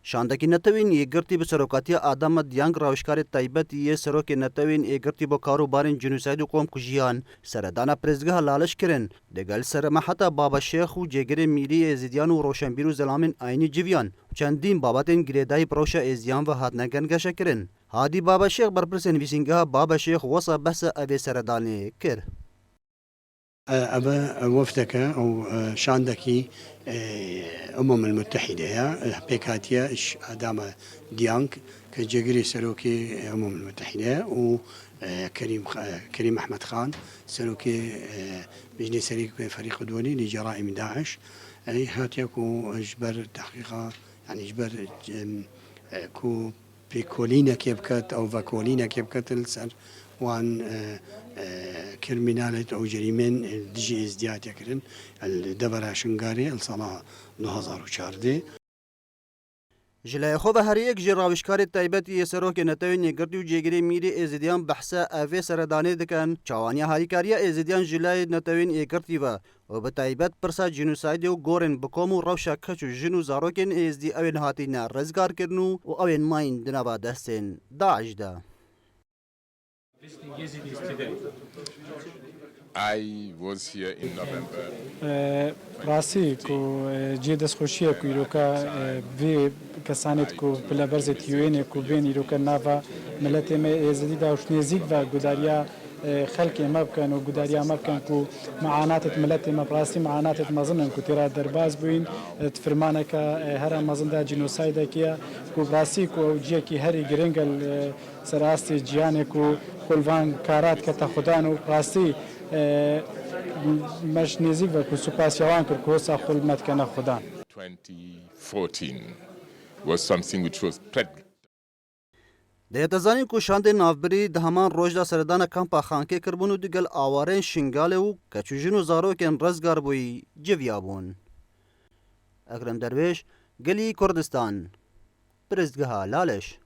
شاندکی نتوین یگرتی به سروکاتی آدم دیانگ راوشکار تایبت یه سروک نتوین یگرتی با کاروبارن جنوساید و قوم کجیان سردانا پرزگاه لالش کرن دگل سر محتا بابا شیخ و جگر میری ازیدیان و روشنبیر و زلامن آینی جویان چندین بابتن گریدای پروش ازیان و هاتنگن گشه کرن هادی بابا شیخ برپرسن ویسینگاه بابا شیخ وصا بس اوی سردانی کر أبا وفدك أو شاندكي المتحدة بيكاتيا إش أدام ديانك كجيجري سلوكي المتحدة و كريم أحمد خان سلوكي بجني سريك فريق دولي لجرائم داعش أي هاتيكو إجبر تحقيقا يعني إجبر كو بيكولينا كيبكت أو فاكولينا كيبكت السر وان كرمينالت أو جريمين دجي ازدياد يكرن الدبرة شنغاري الصلاة 2014 جلای خو هر یک جراوشکار تایبت یه سروک نتوین یگرتی و جگری میری ازیدیان بحثا اوی سردانه دکن چوانی هایکاریا ازیدیان جلای نتوین یگرتی و به تایبت پرسا جنوساید و گورن بکوم و روشا کچ و جنو زاروکن ازدی اوین هاتی نا رزگار کرنو و اوین ماین دنوا دستن داعش دا I was here in November. راستی کو جی دست خوشیه کو ایروکا وی کسانت کو بلا برزت یوین کو بین ایروکا ناوا ملت ما ازدی داوش نزیک و گداریا خلق ما بكن وقداريا ما بكن كو معاناة ملت ما براسي معاناة مظن كو ترى درباز بوين تفرمانك هر مظن دا جنوسايد كيا كو براسي كو جي كي هري جرينجل سراستي جياني كو خلفان كارات كتا خدانو براسي مش نزيك و كو سوباسيوان كو سا خلمت كنا خدان 2014 was something which was دهتزانی کو شاند نافبری دهمان روجدا سردان کمپا خانکه کربون و دیگل آوارین شنگاله و کچوژن و زاروکن رزگار بوی جویابون اکرم درویش گلی کردستان پرزگاه لالش